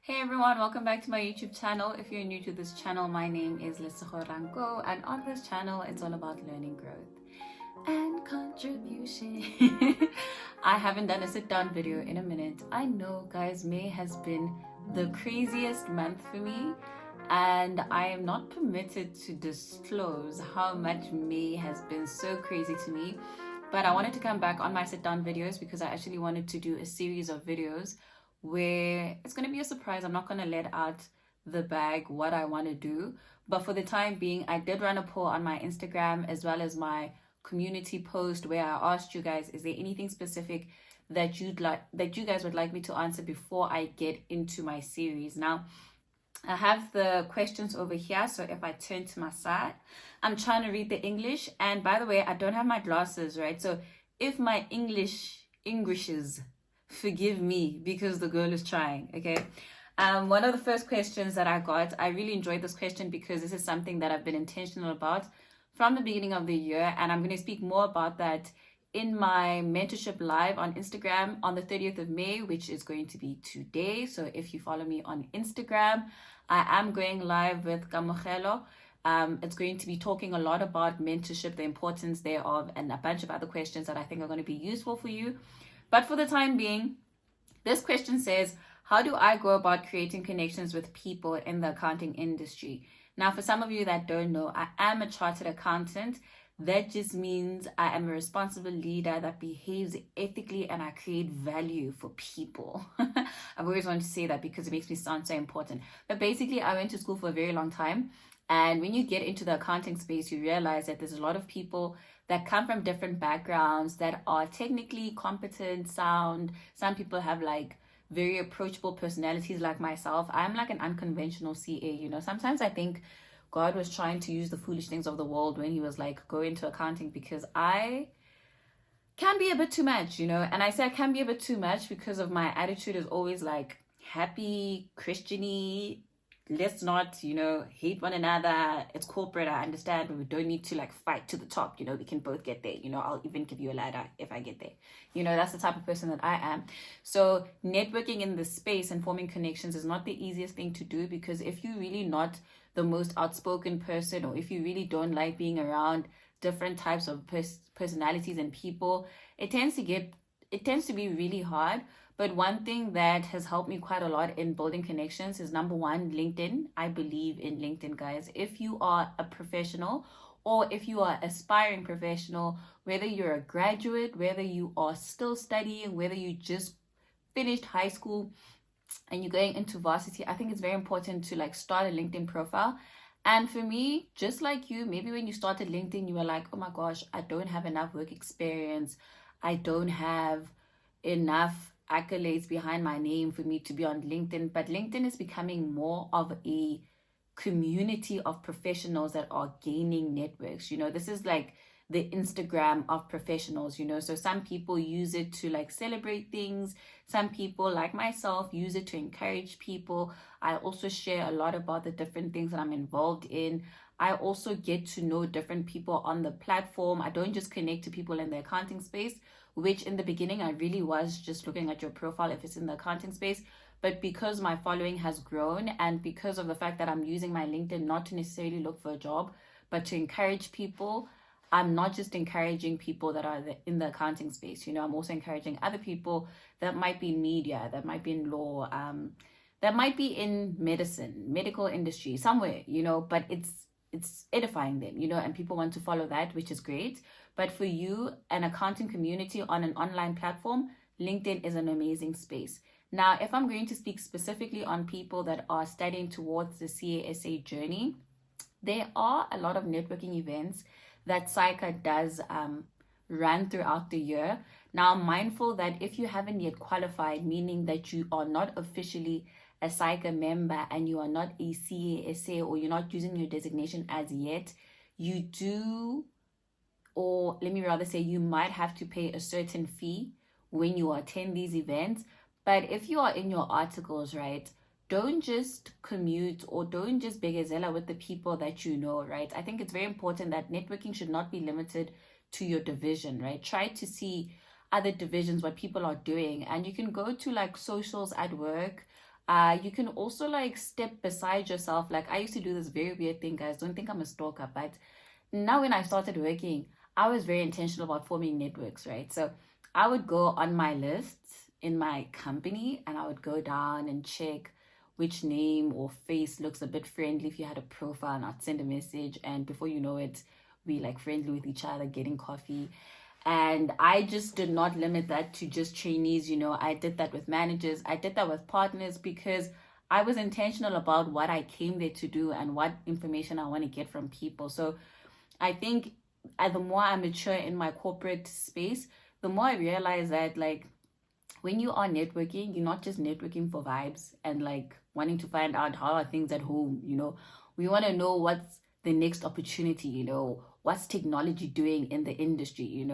Hey everyone, welcome back to my YouTube channel. If you're new to this channel, my name is Lesego Ranko, and on this channel, it's all about learning, growth, and contribution. I haven't done a sit-down video in a minute. I know, guys, May has been the craziest month for me, and I am not permitted to disclose how much May has been so crazy to me. But I wanted to come back on my sit-down videos because I actually wanted to do a series of videos where it's going to be a surprise. I'm not going to let out the bag what I want to do. But for the time being, I did run a poll on my Instagram as well as my community post where I asked you guys, is there anything specific that you guys would like me to answer before I get into my series? Now, I have the questions over here, so if I turn to my side, I'm trying to read the English. And by the way, I don't have my glasses, right? So if my Englishes, forgive me because the girl is trying, okay? One of the first questions that I got, I really enjoyed this question because this is something that I've been intentional about from the beginning of the year, and I'm going to speak more about that in my mentorship live on Instagram on the 30th of May, which is going to be today. So if you follow me on Instagram, I am going live with Kamogelo. It's going to be talking a lot about mentorship, the importance thereof, and a bunch of other questions that I think are going to be useful for you. But for the time being, this question says, how do I go about creating connections with people in the accounting industry? Now, for some of you that don't know, I am a chartered accountant. That just means I am a responsible leader that behaves ethically and I create value for people. I've always wanted to say that because it makes me sound so important. But basically, I went to school for a very long time. And when you get into the accounting space, you realize that there's a lot of people that come from different backgrounds that are technically competent, sound. Some people have like very approachable personalities like myself. I'm like an unconventional CA. Sometimes I think God was trying to use the foolish things of the world when he was like, go into accounting, because I can be a bit too much, and I say I can be a bit too much because of my attitude is always like happy, Christiany. Let's not, hate one another. It's corporate, I understand, but we don't need to like fight to the top. We can both get there. I'll even give you a ladder if I get there. That's the type of person that I am. So networking in this space and forming connections is not the easiest thing to do, because if you're really not the most outspoken person, or if you really don't like being around different types of personalities and people, it tends to be really hard. But one thing that has helped me quite a lot in building connections is, number one, LinkedIn. I believe in LinkedIn, guys. If you are a professional, or if you are aspiring professional, whether you're a graduate, whether you are still studying, whether you just finished high school and you're going into varsity, I think it's very important to like start a LinkedIn profile. And for me, just like you, maybe when you started LinkedIn, you were like, oh my gosh, I don't have enough work experience. I don't have enough accolades behind my name for me to be on LinkedIn. But LinkedIn is becoming more of a community of professionals that are gaining networks. This is like the Instagram of professionals. So some people use it to like celebrate things. Some people, like myself, use it to encourage people. I also share a lot about the different things that I'm involved in. I also get to know different people on the platform. I don't just connect to people in the accounting space, which in the beginning I really was just looking at your profile if it's in the accounting space. But because my following has grown, and because of the fact that I'm using my LinkedIn not to necessarily look for a job, but to encourage people, I'm not just encouraging people that are in the accounting space. I'm also encouraging other people that might be in media, that might be in law, that might be in medicine, medical industry, somewhere, but it's edifying them, and people want to follow that, which is great. But for you, an accounting community on an online platform, LinkedIn is an amazing space. Now, if I'm going to speak specifically on people that are studying towards the CASA journey, there are a lot of networking events that SAICA does run throughout the year. Now, I'm mindful that if you haven't yet qualified, meaning that you are not officially a SAICA member and you are not a CASA, or you're not using your designation as yet, you do, or let me rather say, you might have to pay a certain fee when you attend these events. But if you are in your articles, right, don't just commute or don't just begazela with the people that you know, right? I think it's very important that networking should not be limited to your division, right? Try to see other divisions, what people are doing. And you can go to like socials at work. You can also like step beside yourself. Like I used to do this very weird thing, guys. Don't think I'm a stalker, but now when I started working, I was very intentional about forming networks, right? So I would go on my lists in my company and I would go down and check which name or face looks a bit friendly. If you had a profile, and I'd send a message, and before you know it, we like friendly with each other, getting coffee. And I just did not limit that to just trainees. I did that with managers, I did that with partners, because I was intentional about what I came there to do and what information I want to get from people. So I think the more I mature in my corporate space, the more I realize that like when you are networking, you're not just networking for vibes and like wanting to find out how are things at home. We want to know what's the next opportunity. What's technology doing in the industry.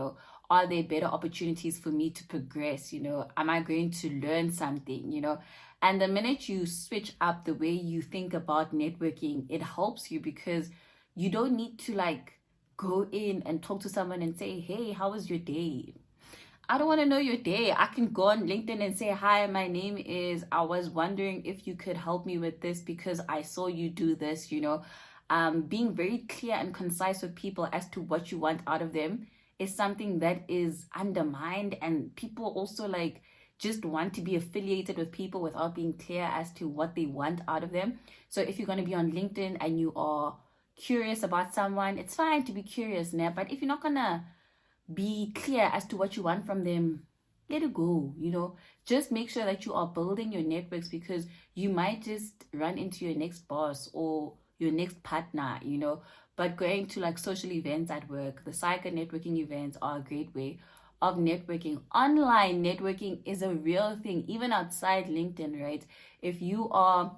Are there better opportunities for me to progress? Am I going to learn something? And the minute you switch up the way you think about networking, it helps you, because you don't need to like go in and talk to someone and say, hey, how was your day? I don't want to know your day. I can go on LinkedIn and say, hi, my name is, I was wondering if you could help me with this because I saw you do this. Being very clear and concise with people as to what you want out of them is something that is undermined, and people also like just want to be affiliated with people without being clear as to what they want out of them. So if you're going to be on LinkedIn and you are curious about someone, it's fine to be curious now, but if you're not gonna be clear as to what you want from them, let it go. Just make sure that you are building your networks, because you might just run into your next boss or your next partner. But going to like social events at work, the cyber networking events are a great way of networking. Online networking is a real thing, even outside LinkedIn, right? If you are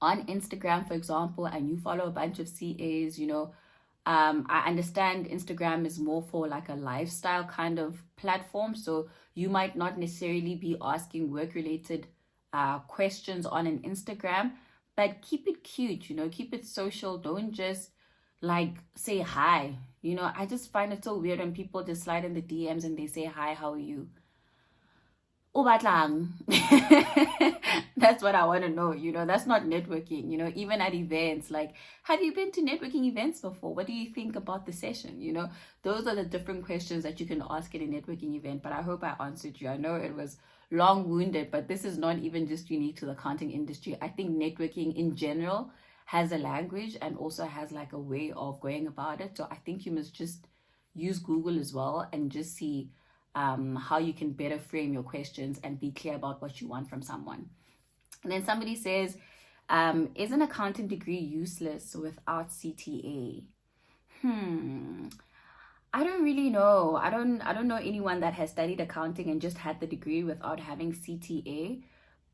on Instagram, for example, and you follow a bunch of CAs, I understand Instagram is more for like a lifestyle kind of platform. So you might not necessarily be asking work-related questions on an Instagram, but keep it cute, keep it social. Don't just like say hi. I just find it so weird when people just slide in the DMs and they say, hi, how are you? That's what I want to know. That's not networking. Even at events, like, have you been to networking events before? What do you think about the session? Those are the different questions that you can ask at a networking event. But I hope I answered you. I know it was long-winded, but this is not even just unique to the accounting industry. I think networking in general has a language and also has like a way of going about it. So I think you must just use Google as well and just see how you can better frame your questions and be clear about what you want from someone. And then somebody says, is an accounting degree useless without CTA? I don't really know. I don't know anyone that has studied accounting and just had the degree without having CTA.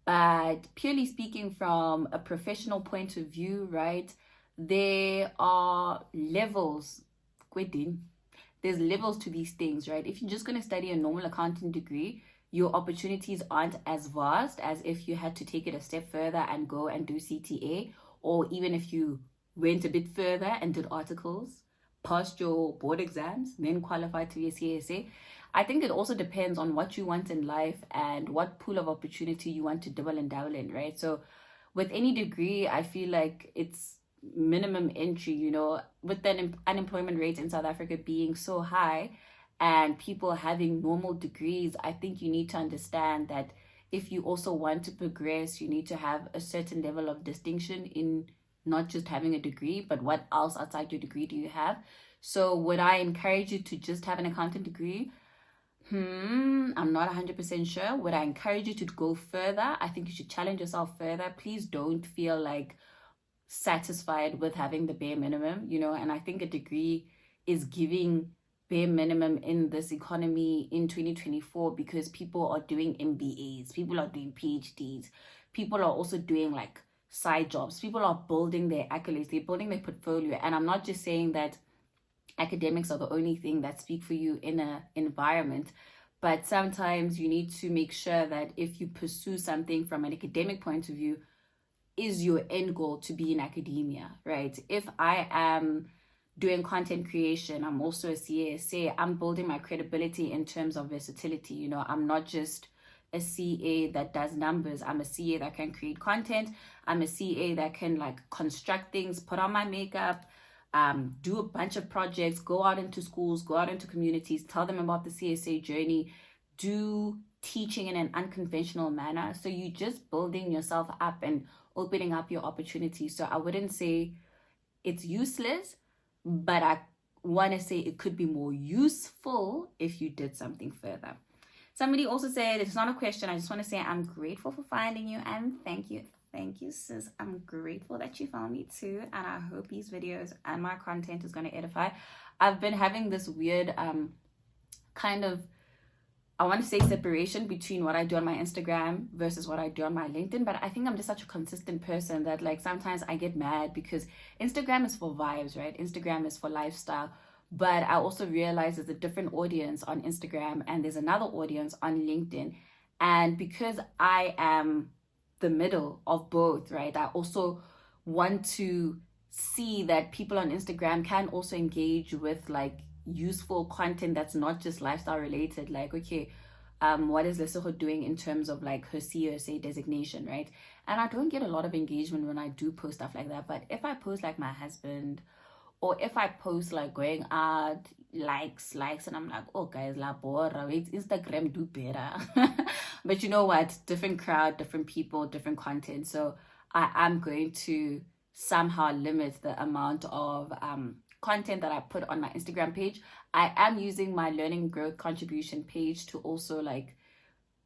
But purely speaking from a professional point of view, right, there are levels. There's levels to these things, right? If you're just going to study a normal accounting degree, your opportunities aren't as vast as if you had to take it a step further and go and do CTA, or even if you went a bit further and did articles, passed your board exams, then qualified to be a CSA. I think it also depends on what you want in life and what pool of opportunity you want to dibble and dabble in, right? So with any degree, I feel like it's minimum entry, with the unemployment rate in South Africa being so high and people having normal degrees, I think you need to understand that if you also want to progress, you need to have a certain level of distinction in not just having a degree, but what else outside your degree do you have? So would I encourage you to just have an accounting degree? I'm not 100% sure. Would I encourage you to go further? I think you should challenge yourself further. Please don't feel like satisfied with having the bare minimum, and I think a degree is giving bare minimum in this economy in 2024, because people are doing MBAs, people are doing PhDs, people are also doing like side jobs, people are building their accolades, they're building their portfolio. And I'm not just saying that academics are the only thing that speak for you in an environment, but sometimes you need to make sure that if you pursue something from an academic point of view, is your end goal to be in academia, right? If I am doing content creation, I'm also a CSA, I'm building my credibility in terms of versatility. I'm not just a CA that does numbers. I'm a CA that can create content. I'm a CA that can like construct things, put on my makeup, do a bunch of projects, go out into schools, go out into communities, tell them about the CSA journey, do teaching in an unconventional manner. So you're just building yourself up and opening up your opportunities. So I wouldn't say it's useless, but I want to say it could be more useful if you did something further. Somebody also said, it's not a question, I just want to say I'm grateful for finding you, and thank you. Thank you, sis. I'm grateful that you found me too, and I hope these videos and my content is going to edify. I've been having this weird kind of, I want to say, separation between what I do on my Instagram versus what I do on my LinkedIn, but I think I'm just such a consistent person that like sometimes I get mad because Instagram is for vibes, right? Instagram is for lifestyle. But I also realize there's a different audience on Instagram and there's another audience on LinkedIn. And because I am the middle of both, right, I also want to see that people on Instagram can also engage with like useful content that's not just lifestyle related. Like, okay, what is Lesotho doing in terms of like her CSA designation, right? And I don't get a lot of engagement when I do post stuff like that. But if I post like my husband, or if I post like going out, likes, and I'm like, oh guys, la bora, wait, Instagram do better. But you know what? Different crowd, different people, different content. So I am going to somehow limit the amount of content that I put on my Instagram page. I am using my learning growth contribution page to also like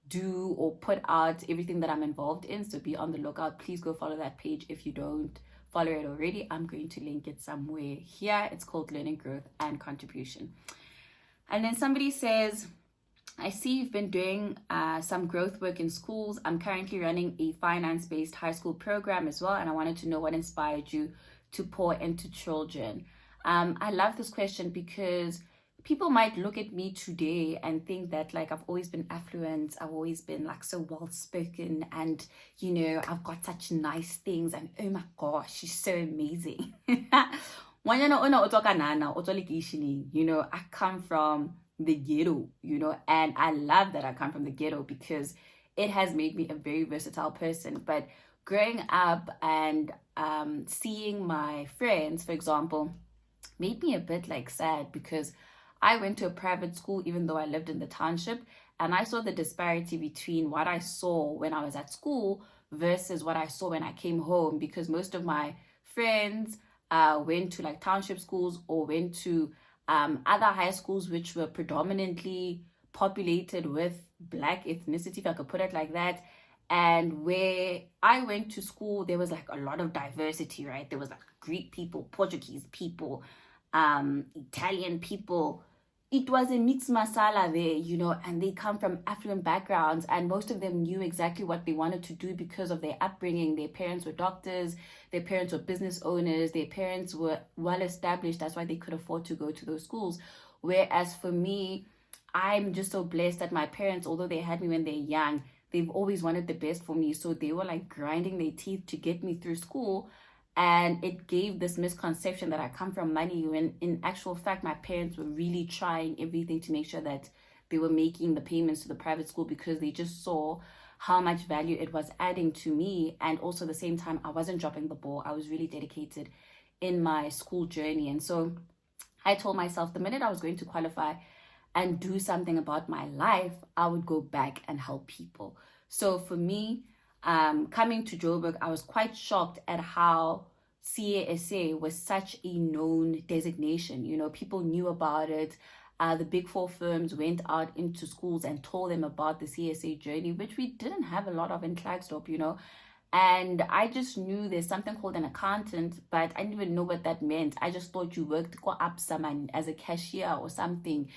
do or put out everything that I'm involved in. So be on the lookout. Please go follow that page if you don't follow it already. I'm going to link it somewhere here. It's called Learning Growth and Contribution. And then somebody says, I see you've been doing some growth work in schools. I'm currently running a finance-based high school program as well, and I wanted to know what inspired you to pour into children. I love this question because people might look at me today and think that like I've always been affluent, I've always been like so well spoken, and you know, I've got such nice things, and oh my gosh, she's so amazing. You know, I come from the ghetto, you know, and I love that I come from the ghetto because it has made me a very versatile person. But growing up and seeing my friends, for example, made me a bit like sad because I went to a private school even though I lived in the township, and I saw the disparity between what I saw when I was at school versus what I saw when I came home, because most of my friends went to like township schools or went to other high schools which were predominantly populated with Black ethnicity, if I could put it like that. And where I went to school, there was like a lot of diversity, right? There was like Greek people, Portuguese people, Italian people. It was a mixed masala there, you know, and they come from affluent backgrounds, and most of them knew exactly what they wanted to do because of their upbringing. Their parents were doctors, their parents were business owners, their parents were well established. That's why they could afford to go to those schools. Whereas for me, I'm just so blessed that my parents, although they had me when they're young, they've always wanted the best for me. So they were like grinding their teeth to get me through school. And it gave this misconception that I come from money, when in actual fact, my parents were really trying everything to make sure that they were making the payments to the private school because they just saw how much value it was adding to me. And also at the same time, I wasn't dropping the ball. I was really dedicated in my school journey. And so I told myself the minute I was going to qualify and do something about my life, I would go back and help people. So for me, coming to Joburg, I was quite shocked at how CASA was such a known designation. You know, people knew about it. The big four firms went out into schools and told them about the CSA journey, which we didn't have a lot of in Klerksdorp, you know. And I just knew there's something called an accountant, but I didn't even know what that meant. I just thought you worked up someone as a cashier or something.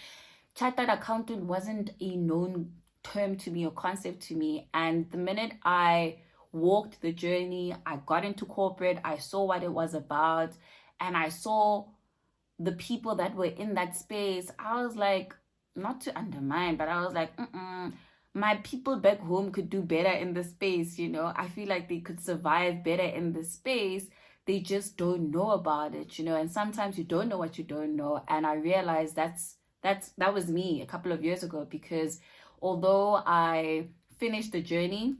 Chartered accountant wasn't a known term to me or concept to me. And the minute I walked the journey, I got into corporate, I saw what it was about, and I saw the people that were in that space. I was like, not to undermine, but I was like, my people back home could do better in this space, you know. I feel like they could survive better in this space. They just don't know about it, you know. And sometimes you don't know what you don't know. And I realized that was me a couple of years ago, because although I finish the journey.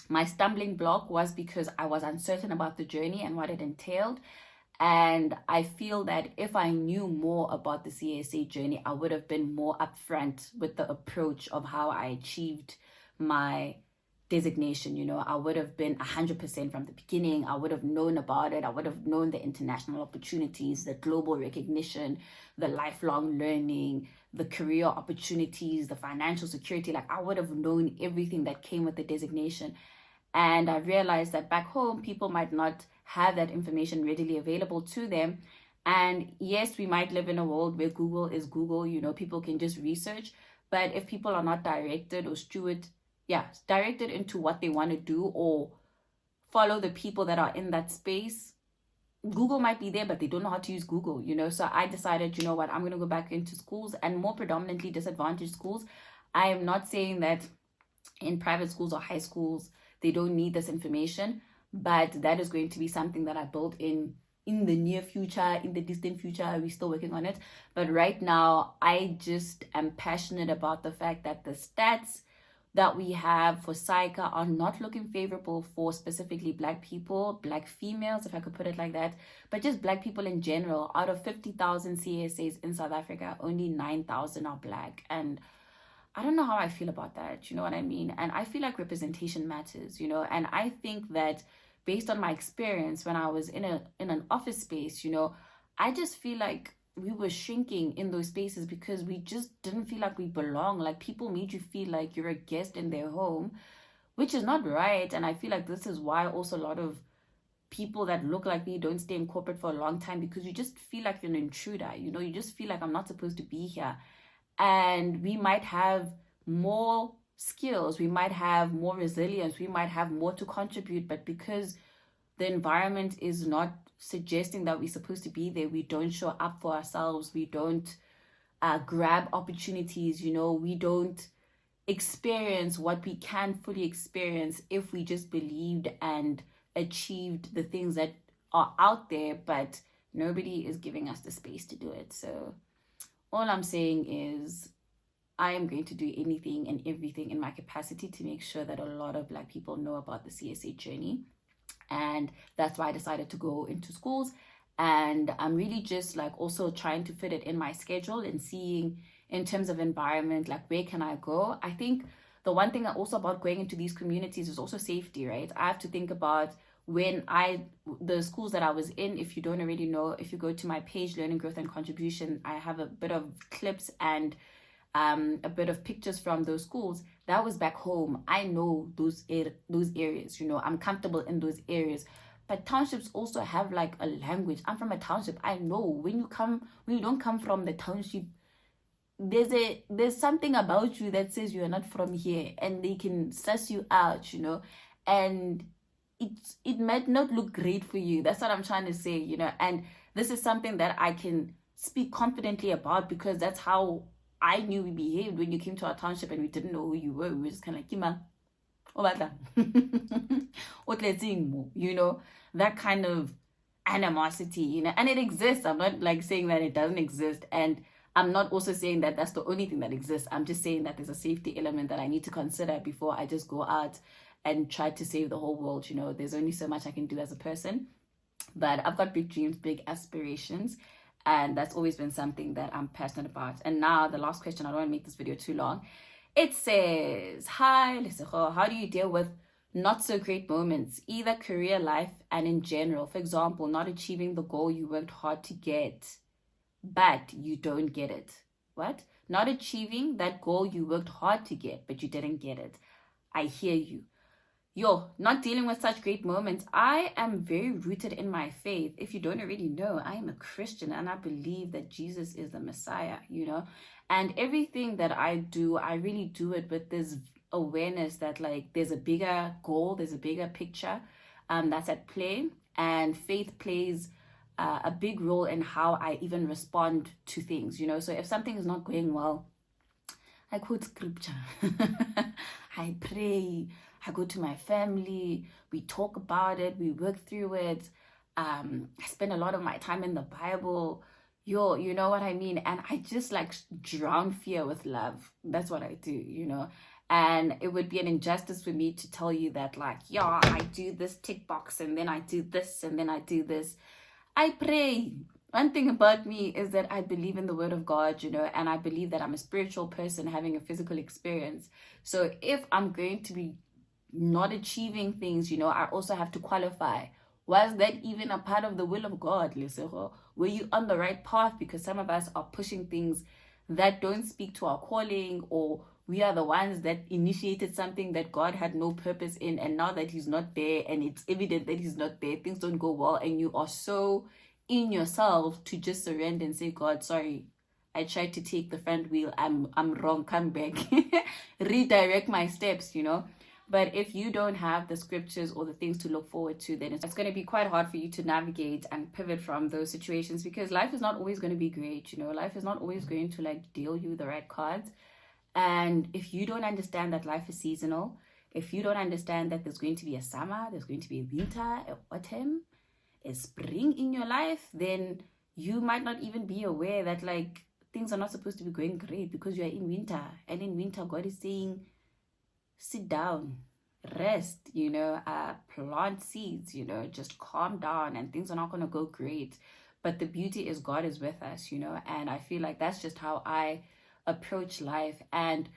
My stumbling block was because I was uncertain about the journey and what it entailed. And I feel that if I knew more about the CSA journey, I would have been more upfront with the approach of how I achieved my designation. You know, I would have been 100% from the beginning. I would have known about it. I would have known the international opportunities, the global recognition, the lifelong learning, the career opportunities, the financial security. Like, I would have known everything that came with the designation. And I realized that back home, people might not have that information readily available to them. And yes, we might live in a world where Google is Google, you know, people can just research. But if people are not directed or directed into what they want to do or follow the people that are in that space, Google might be there, but they don't know how to use Google, you know. So I decided, you know what, I'm going to go back into schools, and more predominantly disadvantaged schools. I am not saying that in private schools or high schools they don't need this information, but that is going to be something that I build in the near future, in the distant future. We're still working on it. But right now, I just am passionate about the fact that the stats that we have for SAICA are not looking favorable for specifically Black people, Black females, if I could put it like that, but just Black people in general. Out of 50,000 CSAs in South Africa, only 9,000 are Black. And I don't know how I feel about that, you know what I mean? And I feel like representation matters, you know, and I think that based on my experience when I was in an office space, you know, I just feel like we were shrinking in those spaces because we just didn't feel like we belong. Like, people made you feel like you're a guest in their home, which is not right. And I feel like this is why also a lot of people that look like me don't stay in corporate for a long time, because you just feel like you're an intruder, you know, you just feel like I'm not supposed to be here. And we might have more skills, we might have more resilience, we might have more to contribute, but because the environment is not suggesting that we're supposed to be there, we don't show up for ourselves, we don't grab opportunities, you know, we don't experience what we can fully experience if we just believed and achieved the things that are out there, but nobody is giving us the space to do it. So all I'm saying is I am going to do anything and everything in my capacity to make sure that a lot of Black people know about the CSA journey. And that's why I decided to go into schools. And I'm really just like also trying to fit it in my schedule and seeing in terms of environment, like, where can I go? I think the one thing also about going into these communities is also safety, right? I have to think about the schools that I was in. If you don't already know, if you go to my page, Learning, Growth and Contribution, I have a bit of clips and a bit of pictures from those schools. That was back home. I know those areas, you know, I'm comfortable in those areas. But townships also have like a language. I'm from a township. I know when you don't come from the township, there's something about you that says you are not from here, and they can suss you out, you know, and it might not look great for you. That's what I'm trying to say, you know. And this is something that I can speak confidently about, because that's how I knew we behaved when you came to our township and we didn't know who you were. We were just kind of like, Kima, you know, that kind of animosity, you know. And it exists. I'm not like saying that it doesn't exist, and I'm not also saying that that's the only thing that exists. I'm just saying that there's a safety element that I need to consider before I just go out and try to save the whole world. You know, there's only so much I can do as a person, but I've got big dreams, big aspirations, and that's always been something that I'm passionate about. And now the last question, I don't want to make this video too long. It says, hi Lesego, how do you deal with not so great moments, either career, life, and in general? For example, not achieving the goal you worked hard to get, but you don't get it. What? Not achieving that goal you worked hard to get, but you didn't get it. I hear you. Not dealing with such great moments. I am very rooted in my faith. If you don't already know, I am a Christian, and I believe that Jesus is the Messiah, you know. And everything that I do, I really do it with this awareness that, like, there's a bigger goal, there's a bigger picture that's at play, and faith plays a big role in how I even respond to things, you know. So if something is not going well, I quote scripture, I pray, I go to my family, we talk about it, we work through it. I spend a lot of my time in the Bible, you know what I mean? And I just like drown fear with love. That's what I do, you know. And it would be an injustice for me to tell you that, like, yeah, I do this tick box and then I do this and then I do this. I pray. One thing about me is that I believe in the word of God, you know, and I believe that I'm a spiritual person having a physical experience. So if I'm going to be not achieving things, you know, I also have to qualify. Was that even a part of the will of God, Lesego? Were you on the right path? Because some of us are pushing things that don't speak to our calling, or we are the ones that initiated something that God had no purpose in, and now that he's not there and it's evident that he's not there, things don't go well, and you are so in yourself to just surrender and say, God, sorry, I tried to take the front wheel, I'm wrong, come back. Redirect my steps, you know. But if you don't have the scriptures or the things to look forward to, then it's going to be quite hard for you to navigate and pivot from those situations, because life is not always going to be great, you know. Life is not always going to like deal you the right cards. And if you don't understand that life is seasonal, if you don't understand that there's going to be a summer, there's going to be a winter, an autumn, a spring in your life, then you might not even be aware that like things are not supposed to be going great because you are in winter. And in winter, God is saying, sit down, rest, you know, plant seeds, you know, just calm down, and things are not going to go great. But the beauty is God is with us, you know, and I feel like that's just how I approach life. And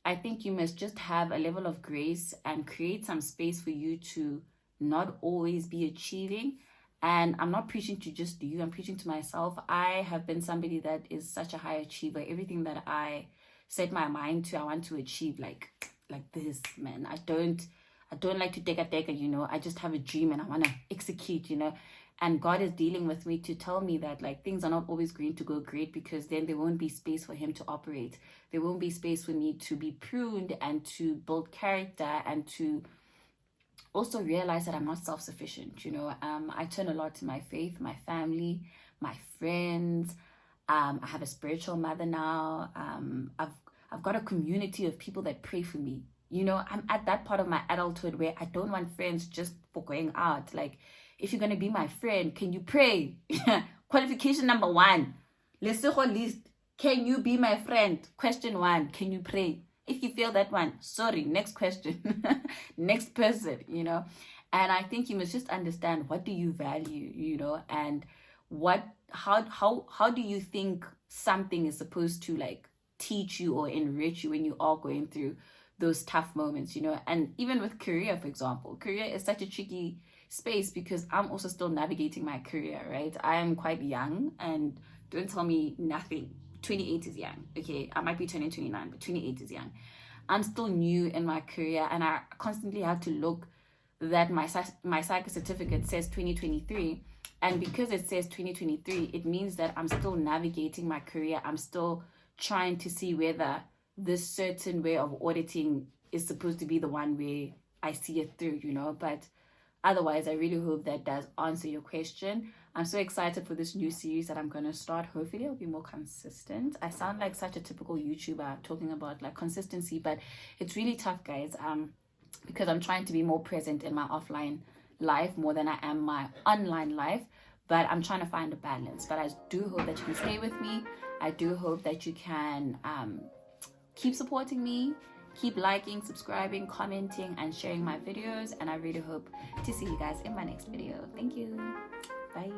I think you must just have a level of grace and create some space for you to not always be achieving. And I'm not preaching to just you, I'm preaching to myself. I have been somebody that is such a high achiever. Everything that I set my mind to, I want to achieve like this, man. I don't like to take a, you know. I just have a dream and I want to execute, you know. And God is dealing with me to tell me that like things are not always going to go great, because then there won't be space for him to operate. There won't be space for me to be pruned and to build character and to also realize that I'm not self-sufficient, you know. I turn a lot to my faith, my family, my friends. I have a spiritual mother now. I've got a community of people that pray for me. You know, I'm at that part of my adulthood where I don't want friends just for going out. Like, if you're going to be my friend, can you pray? Qualification number 1. Lesego list. Can you be my friend? Question 1. Can you pray? If you fail that one, sorry, next question. Next person, you know. And I think you must just understand, what do you value, you know, and how do you think something is supposed to like teach you or enrich you when you are going through those tough moments, you know. And even with career, for example, career is such a tricky space because I'm also still navigating my career, right? I am quite young, and don't tell me nothing. 28 is young, okay? I might be turning 29, but 28 is young. I'm still new in my career, and I constantly have to look that my psych certificate says 2023, and because it says 2023, it means that I'm still navigating my career. I'm still trying to see whether this certain way of auditing is supposed to be the one way I see it through, you know. But otherwise, I really hope that does answer your question. I'm so excited for this new series that I'm going to start. Hopefully it'll be more consistent. I sound like such a typical YouTuber talking about like consistency, but it's really tough, guys, because I'm trying to be more present in my offline life more than I am my online life. But I'm trying to find a balance. But I do hope that you can stay with me. I do hope that you can keep supporting me, keep liking, subscribing, commenting, and sharing my videos. And I really hope to see you guys in my next video. Thank you. Bye.